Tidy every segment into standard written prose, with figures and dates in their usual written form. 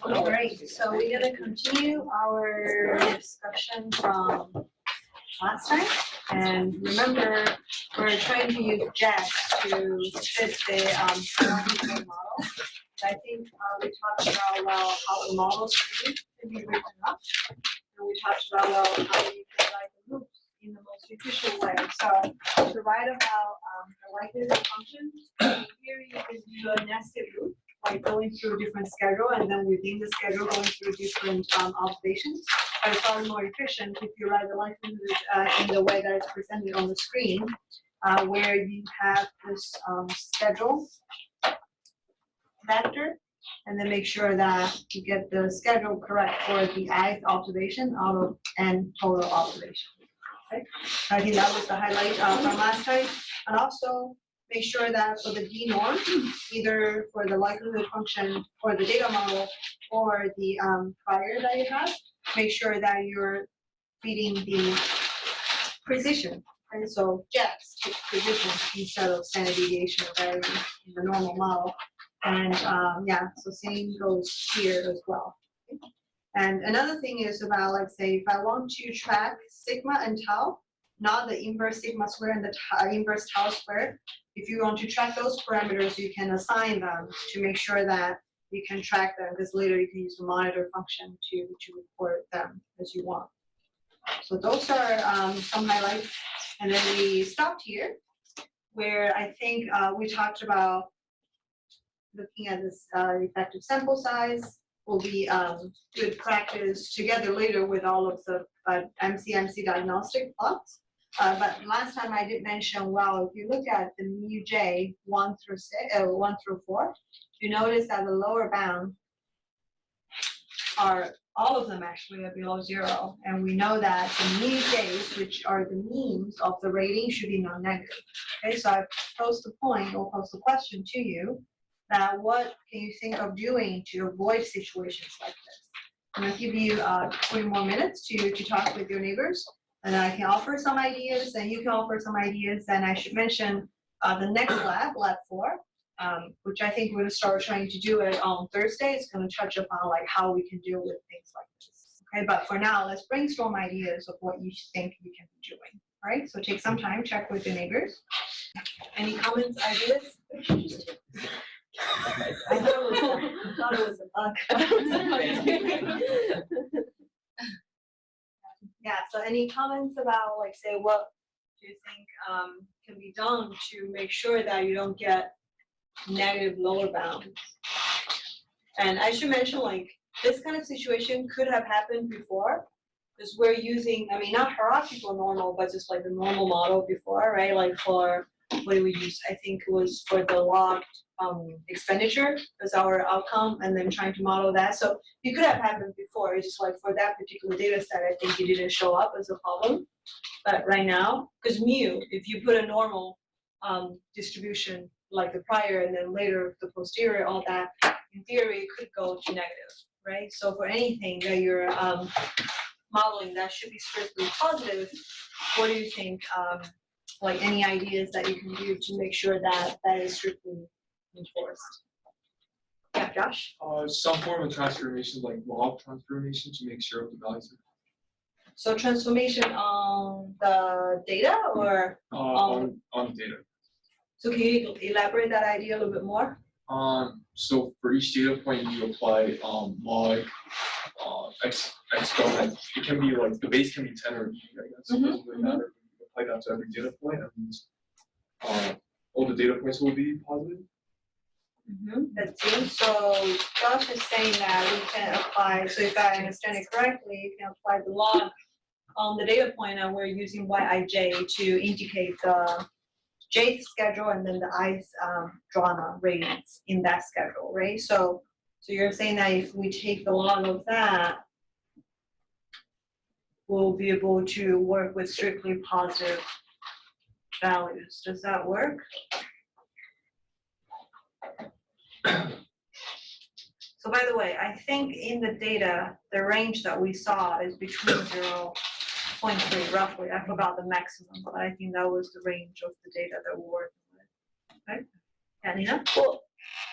All right, so we're going to continue our discussion from last time. And remember, we're trying to use JAGS to fit the hierarchical model. I think we talked about, well, how the models can be written up. And we talked about, well, how you can write the loops in the most efficient way. So to write about the likelihood function, here you can do a nested loop, like going through a different schedule, and then within the schedule going through different observations. But it's probably more efficient if you write the likelihood in the way that it's presented on the screen, where you have this schedule vector, and then make sure that you get the schedule correct for the ith observation out of n total observation. Okay, I think that was the highlight from last time, and also make sure that for the d norm, either for the likelihood function or the data model or the prior that you have, make sure that you're feeding the precision. And so JAGS takes precision instead of standard deviation or variance in the normal model. And yeah, so same goes here as well. Okay. And another thing is about, like, say, if I want to track sigma and tau, not the inverse sigma square and the inverse tau square. If you want to track those parameters, you can assign them to make sure that you can track them, because later you can use the monitor function to report them as you want. So those are some highlights. And then we stopped here, where I think we talked about looking at this effective sample size will be good practice together later with all of the MCMC diagnostic plots. But last time I did mention, well, if you look at the mu j 1 through 4, you notice that the lower bound are all of them actually are below 0, and we know that the mu j's, which are the means of the rating, should be non-negative. Okay, so I posed the point or posed the question to you that what can you think of doing to avoid situations like this? I'm going to give you 20 more minutes to talk with your neighbors. And I can offer some ideas, and you can offer some ideas. And I should mention the next lab 4, which I think we're going to start trying to do it on Thursday. It's going to touch upon like how we can deal with things like this. Okay, but for now, let's brainstorm ideas of what you think we can be doing. All right, so take some time, check with your neighbors. Any comments, ideas? I thought it was a bug. Yeah, so any comments about, like, say, what do you think can be done to make sure that you don't get negative lower bounds? And I should mention, like, this kind of situation could have happened before, because we're using, I mean, not hierarchical normal, but just like the normal model before, right? Like for, what do we use? I think it was for the logged expenditure as our outcome, and then trying to model that. So it could have happened before. It's just like for that particular data set, I think it didn't show up as a problem. But right now, because mu, if you put a normal distribution like the prior and then later the posterior, all that, in theory, it could go to negative, right? So for anything that you're modeling that should be strictly positive, what do you think, like any ideas that you can do to make sure that that is strictly enforced? Yeah, Josh? Some form of transformation, like log transformation, to make sure of the values. So transformation on the data or on the data. So can you elaborate that idea a little bit more? So for each data point, you apply log exponent. It can be like the base can be 10 or e, I guess. It doesn't really matter. You apply that to every data point, and all the data points will be positive. That's it. So Josh is saying that we can apply, so if I understand it correctly, you can apply the log on the data point, and we're using Yij to indicate the jth schedule and then the ith drama ratings in that schedule, right? So you're saying that if we take the log of that, we'll be able to work with strictly positive values. Does that work? So by the way, I think in the data, the range that we saw is between 0.3 roughly. I forgot the maximum, but I think that was the range of the data that we're working with. Okay? Yeah, Nina? Well,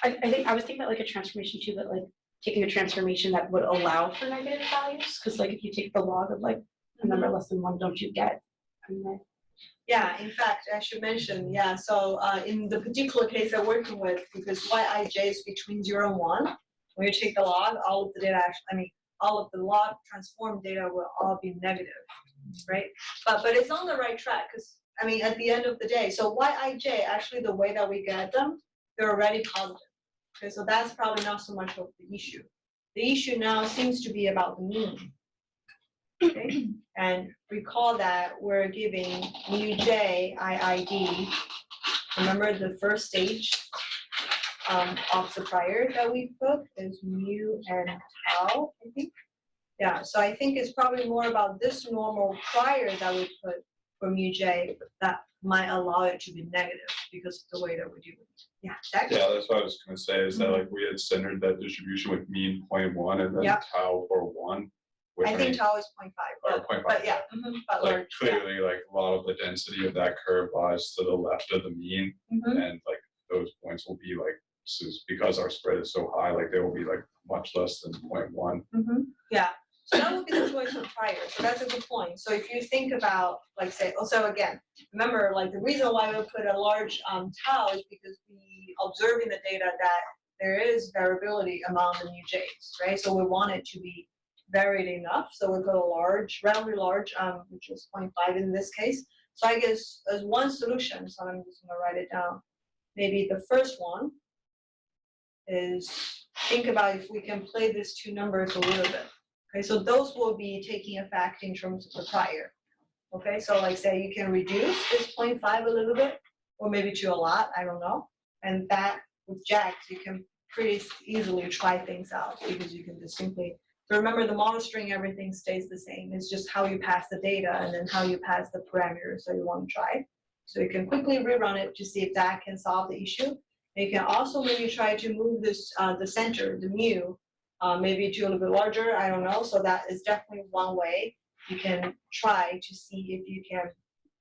I think I was thinking about like a transformation too, but like taking a transformation that would allow for negative values? Because like if you take the log of like a number less than 1, don't you get a negative? Yeah, in fact, I should mention, yeah, so in the particular case I'm working with, because Yij is between 0 and 1, when you take the log, all of the data actually, all of the log transformed data will all be negative, right? But it's on the right track, because, at the end of the day, so Yij, actually the way that we get them, they're already positive. Okay, so that's probably not so much of the issue. The issue now seems to be about the mean. Okay, and recall that we're giving mu j iid. Remember the first stage of the prior that we put is mu and tau, I think. Yeah, so I think it's probably more about this normal prior that we put for mu j that might allow it to be negative because of the way that we're doing it. Yeah, exactly. Yeah, that's what I was going to say. Is that like we had centered that distribution with mean 0.1 and then tau for 1. I think tau is 0.5. Or 0.5. But yeah, but like clearly, like a lot of the density of that curve lies to the left of the mean, and like those points will be like because our spread is so high, like they will be like much less than 0.1. Yeah. So that would be the choice of prior. So that's a good point. So if you think about, like, say, also again, remember, like the reason why we put a large tau is because we observe in the data that there is variability among the mu j's, right? So we want it to be varied enough. So we put a large, relatively large, which is 0.5 in this case. So I guess as one solution, so I'm just gonna write it down. Maybe the first one is think about if we can play these two numbers a little bit. Okay, so those will be taking effect in terms of the prior. Okay, so like say you can reduce this 0.5 a little bit, or maybe to a lot, I don't know. And that with JAGS, you can pretty easily try things out because you can just simply, remember the model string, everything stays the same. It's just how you pass the data and then how you pass the parameters that you want to try. So you can quickly rerun it to see if that can solve the issue. And you can also maybe try to move this, the center, the mu, maybe to a little bit larger, I don't know. So that is definitely one way you can try to see if you can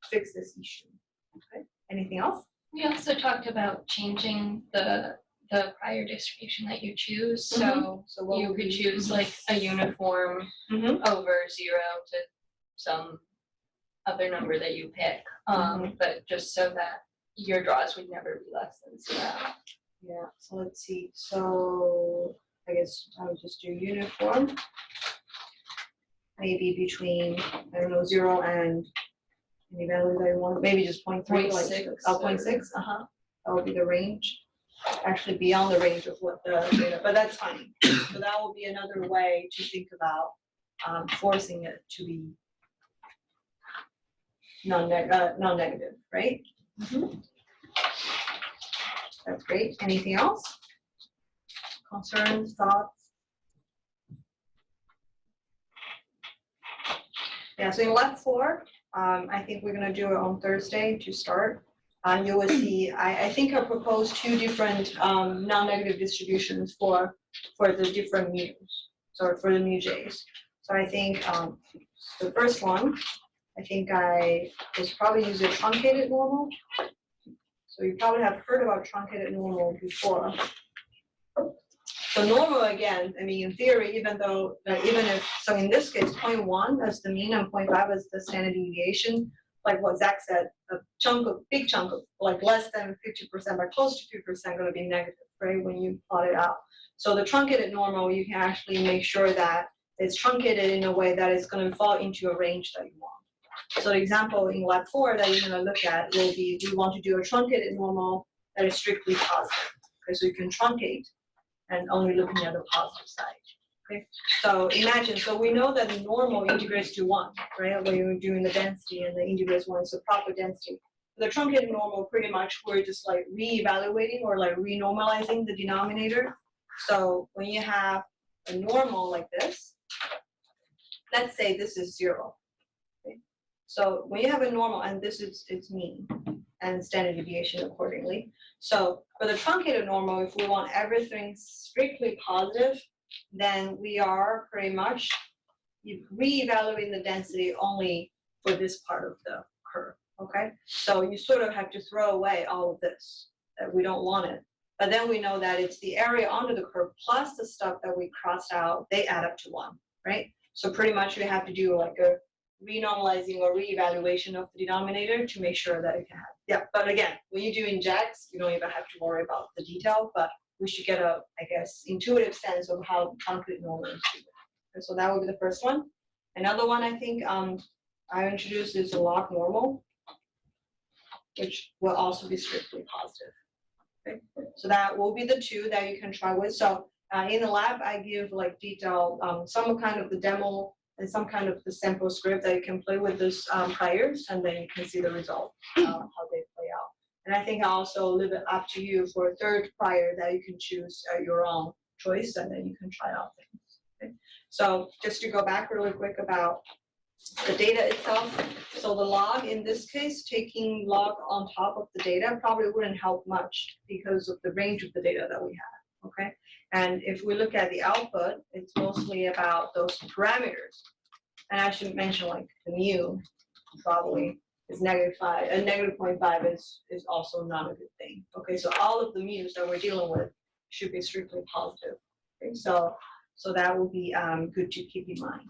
fix this issue. Okay, anything else? We also talked about changing the prior distribution that you choose. So you could choose like a uniform over 0 to some other number that you pick, but just so that your draws would never be less than 0. Yeah, so let's see. So I guess I would just do uniform. Maybe between, I don't know, 0 and any value that you want, maybe just 0.3, like 0.6, that would be the range. Actually beyond the range of what the data, but that's fine. So that will be another way to think about forcing it to be non-negative, right? That's great. Anything else? Concerns, thoughts? Yeah, so in lab 4, I think we're going to do it on Thursday to start. You will see, I think I proposed 2 different non-negative distributions for the different mu's, so for the mu j's. So I think the first one, I think I was probably using truncated normal. So you probably have heard about truncated normal before. So normal again, in theory, even though, even if, so in this case, 0.1 as the mean and 0.5 as the standard deviation, like what Zach said, big chunk of like less than 50%, but close to 50% going to be negative, right, when you plot it out. So the truncated normal, you can actually make sure that it's truncated in a way that it's going to fall into a range that you want. So the example in lab 4 that you're going to look at will be, we want to do a truncated normal that is strictly positive. Okay, so you can truncate and only looking at the positive side. Okay, so imagine, so we know that the normal integrates to 1, right? When you're doing the density and the integrates 1, so proper density. The truncated normal, pretty much, we're just like re-evaluating or like renormalizing the denominator. So when you have a normal like this, let's say this is 0. Okay? So when you have a normal and this is its mean and standard deviation accordingly. So for the truncated normal, if we want everything strictly positive, then we are pretty much re-evaluating the density only for this part of the curve, okay? So you sort of have to throw away all of this, that we don't want it. But then we know that it's the area under the curve plus the stuff that we crossed out, they add up to 1, right? So pretty much we have to do like a renormalizing or reevaluation of the denominator to make sure that it can happen. Yeah, but again, when you do in JAGS, you don't even have to worry about the detail, but we should get a, I guess, intuitive sense of how truncated normals do it. So that would be the first one. Another one I think I introduced is a log normal, which will also be strictly positive. Okay. So that will be the 2 that you can try with. So in the lab, I give like detail, some kind of the demo and some kind of the sample script that you can play with those priors, and then you can see the result, how they play out. And I think I also leave it up to you for a third prior that you can choose your own choice, and then you can try out things. Okay. So just to go back really quick about the data itself. So the log in this case, taking log on top of the data probably wouldn't help much because of the range of the data that we have. Okay. And if we look at the output, it's mostly about those parameters. And I should mention like the mu probably is -5, and -0.5 is also not a good thing. Okay, so all of the mu's that we're dealing with should be strictly positive. Okay, so that will be good to keep in mind.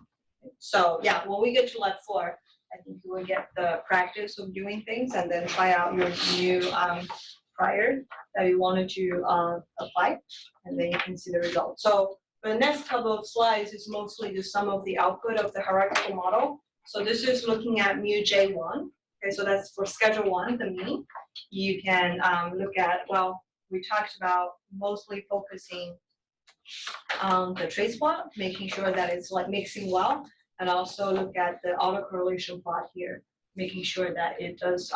So yeah, when we get to lab 4, I think you will get the practice of doing things and then try out your new prior that you wanted to apply, and then you can see the results. So the next couple of slides is mostly the sum of the output of the hierarchical model. So this is looking at mu J1. Okay, so that's for schedule 1, the mean. You can look at, well, we talked about mostly focusing on the trace plot, making sure that it's like mixing well, and also look at the autocorrelation plot here, making sure that it does,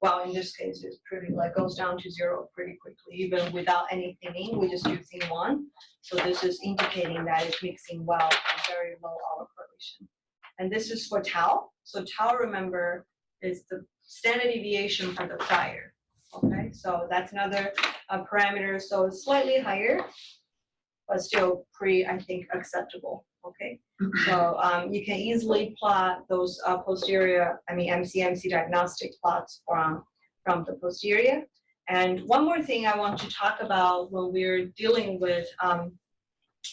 well, in this case, it's pretty like goes down to 0 pretty quickly, even without any thinning. We just do thin 1. So this is indicating that it's mixing well and very low autocorrelation. And this is for tau. So tau, remember, is the standard deviation for the prior. Okay, so that's another parameter. So it's slightly higher, but still pretty, I think, acceptable. Okay, so you can easily plot those posterior, MCMC diagnostic plots from the posterior. And one more thing I want to talk about when we're dealing with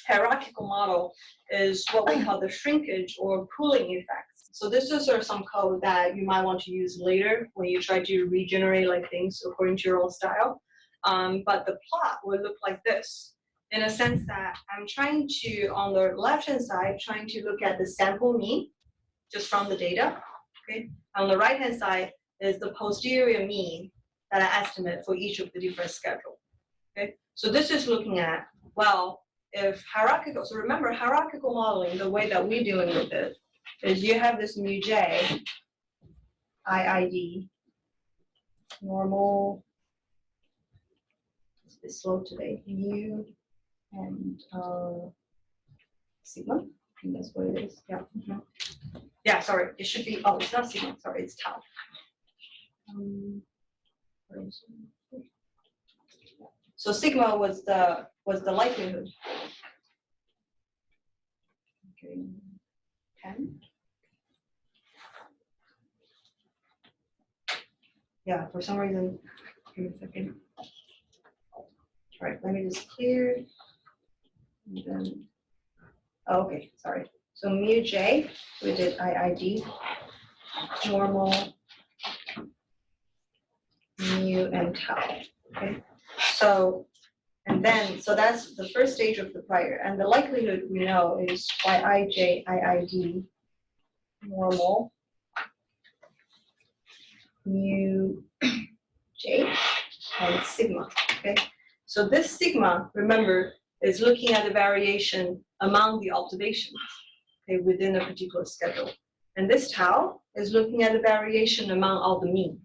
hierarchical model is what we call the shrinkage or pooling effects. So this is some code that you might want to use later when you try to regenerate like things according to your own style. But the plot will look like this, in a sense that I'm trying to, on the left-hand side, trying to look at the sample mean just from the data. Okay. On the right-hand side is the posterior mean that I estimate for each of the different schedules. Okay. So this is looking at, well, if hierarchical, so remember hierarchical modeling, the way that we're dealing with it is you have this mu j, IID, normal, it's a bit slow today, mu, and sigma, I think that's what it is, yeah. Yeah, sorry, it should be, oh, it's not sigma, sorry, it's tau. So sigma was the likelihood. Okay, 10. Yeah, for some reason, give me a second. All right, let me just clear. And then, oh, okay, sorry. So mu j, we did IID, normal, mu, and tau. Okay, so, and then, so that's the first stage of the prior. And the likelihood we know is YIJ, IID, normal, mu j, and sigma. Okay, so this sigma, remember, is looking at the variation among the observations, okay, within a particular schedule. And this tau is looking at the variation among all the mean.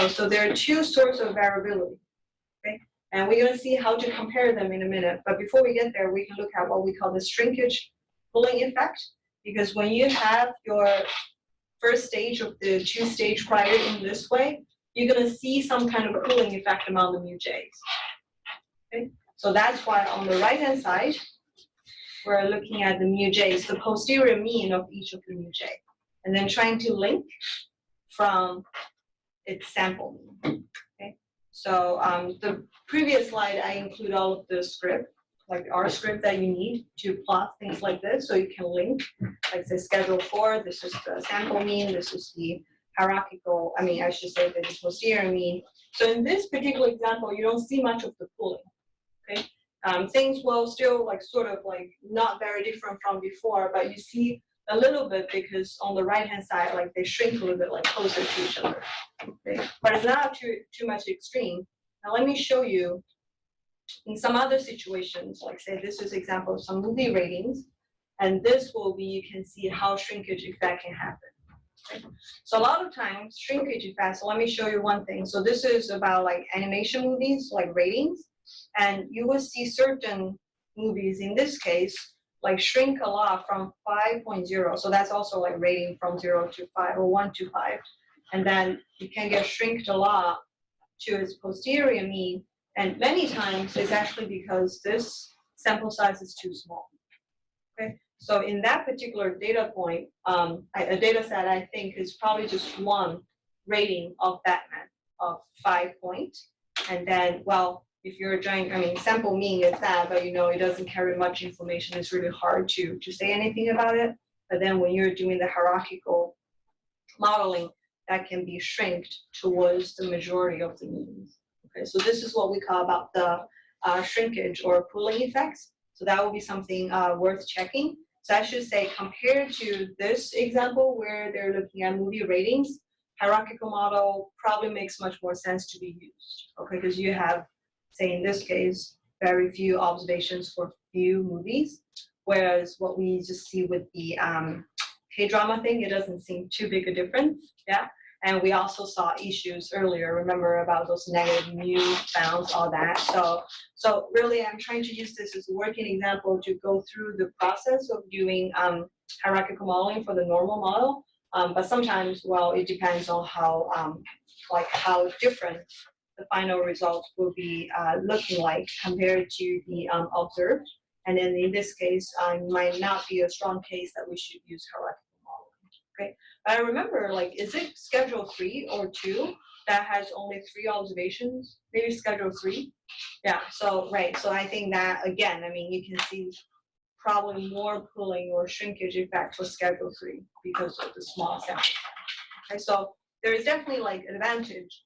So there are two sources of variability, okay? And we're gonna see how to compare them in a minute. But before we get there, we can look at what we call the shrinkage pooling effect, because when you have your first stage of the two-stage prior in this way, you're gonna see some kind of pooling effect among the mu j's, okay? So that's why on the right-hand side, we're looking at the mu j's, the posterior mean of each of the mu j, and then trying to link from its sample mean. Okay, So the previous slide, I include all of the script, like our script that you need to plot things like this, so you can link, like say schedule 4, this is the sample mean, this is the hierarchical, I should say the posterior mean. So in this particular example, you don't see much of the pooling, okay? Things will still sort of not very different from before, but you see a little bit because on the right-hand side, they shrink a little bit closer to each other, okay? But it's not too much extreme. Now let me show you in some other situations, like say this is example of some movie ratings, and this will be, you can see how shrinkage effect can happen. Okay? So a lot of times shrinkage effect, so let me show you one thing. So this is about animation movies, ratings, and you will see certain movies in this case, shrink a lot from 5.0. So that's also rating from 0 to 5 or 1 to 5. And then you can get shrinked a lot to its posterior mean. And many times it's actually because this sample size is too small. Okay, so in that particular data point, a data set I think is probably just one rating of Batman of 5 points. And then, well, if you're trying, sample mean is that, but it doesn't carry much information. It's really hard to say anything about it. But then when you're doing the hierarchical modeling, that can be shrinked towards the majority of the means. Okay, so this is what we call about the shrinkage or pooling effects. So that will be something worth checking. So I should say, compared to this example where they're looking at movie ratings, hierarchical model probably makes much more sense to be used. Okay, because you have, say in this case, very few observations for few movies, whereas what we just see with the K-drama thing, it doesn't seem too big a difference. Yeah. And we also saw issues earlier, remember, about those negative mu bounds, all that. So really, I'm trying to use this as a working example to go through the process of doing hierarchical modeling for the normal model. But sometimes, well, it depends on how how different the final results will be looking like compared to the observed. And then in this case, might not be a strong case that we should use hierarchical modeling. Okay. But I remember, is it schedule 3 or 2 that has only 3 observations? Maybe schedule 3. Yeah. So right. So I think that again, you can see probably more pooling or shrinkage effect for schedule 3 because of the small sample. Okay. So there is definitely an advantage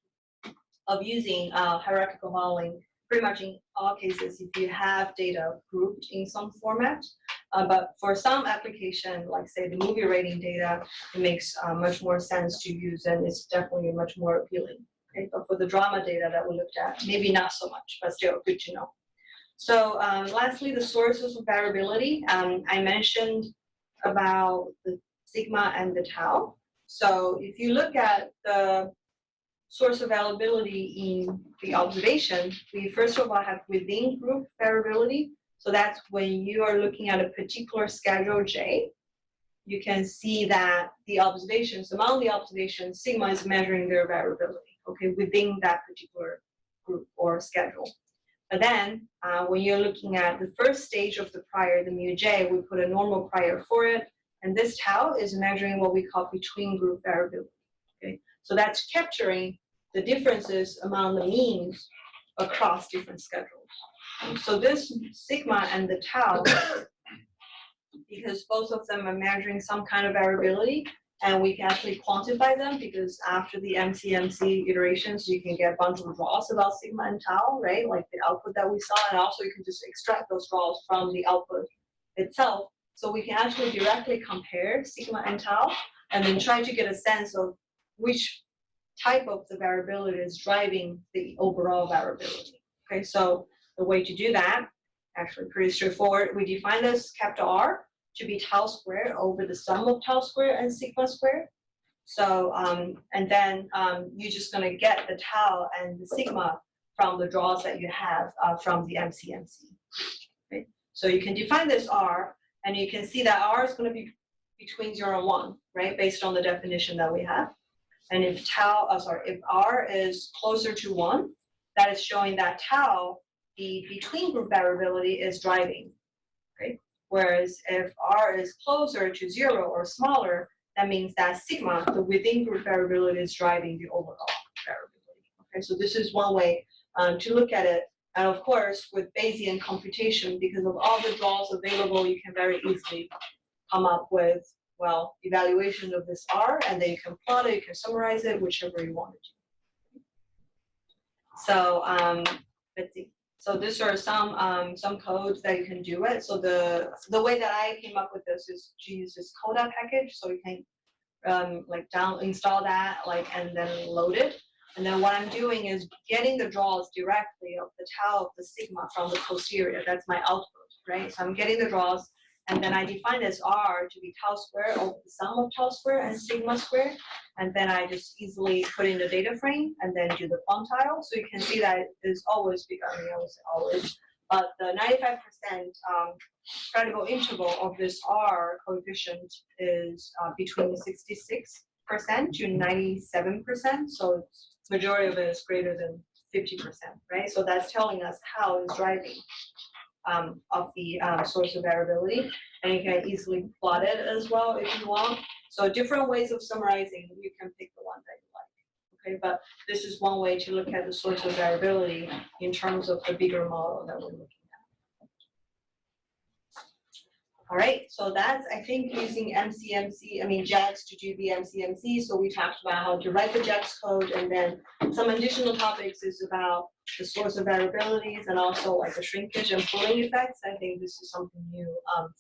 of using hierarchical modeling pretty much in all cases if you have data grouped in some format. But for some application, like say the movie rating data, it makes much more sense to use, and it's definitely much more appealing. Okay? But for the drama data that we looked at, maybe not so much, but still good to know. So lastly, the sources of variability. I mentioned about the sigma and the tau. So if you look at the source availability in the observation, we first of all have within group variability. So that's when you are looking at a particular schedule J, you can see that the observations, among the observations, sigma is measuring their variability, okay, within that particular group or schedule. But then when you're looking at the first stage of the prior, the mu J, we put a normal prior for it. And this tau is measuring what we call between group variability, okay? So that's capturing the differences among the means across different schedules. So this sigma and the tau, because both of them are measuring some kind of variability, and we can actually quantify them because after the MCMC iterations, you can get a bunch of draws about sigma and tau, right? Like the output that we saw, and also you can just extract those draws from the output itself. So we can actually directly compare sigma and tau, and then try to get a sense of which type of the variability is driving the overall variability. Okay, so the way to do that, actually pretty straightforward. We define this capital R to be tau squared over the sum of tau squared and sigma squared. So, and then you're just gonna get the tau and the sigma from the draws that you have from the MCMC. Okay? So you can define this R, and you can see that R is gonna be between 0 and 1, right? Based on the definition that we have. And if if R is closer to 1, that is showing that tau, the between group variability, is driving, okay? Whereas if R is closer to 0 or smaller, that means that sigma, the within group variability, is driving the overall variability. Okay, right? So this is one way to look at it. And of course, with Bayesian computation, because of all the draws available, you can very easily come up with, well, evaluation of this R, and then you can plot it, you can summarize it, whichever you want to do. So let's see. So these are some codes that you can do it. So the way that I came up with this is to use this Coda package. So you can like install that, like, and then load it. And then what I'm doing is getting the draws directly of the tau of the sigma from the posterior. That's my output, right? So I'm getting the draws, and then I define this R to be tau square over the sum of tau square and sigma square. And then I just easily put in the data frame and then do the quantile. So you can see that it's always bigger. I mean, I would say always. But the 95% credible interval of this R coefficient is between 66% to 97%. So majority of it is greater than 50%, right? So that's telling us how it's driving of the source of variability. And you can easily plot it as well if you want. So different ways of summarizing, you can pick the one that you like, okay? But this is one way to look at the source of variability in terms of the bigger model that we're looking at. All right, so that's, I think, using MCMC, I mean, JAGS to do the MCMC. So we talked about how to write the JAGS code, and then some additional topics is about the source of variabilities and also like the shrinkage and pooling effects. I think this is something new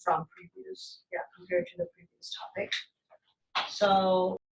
from previous, compared to the previous topic. So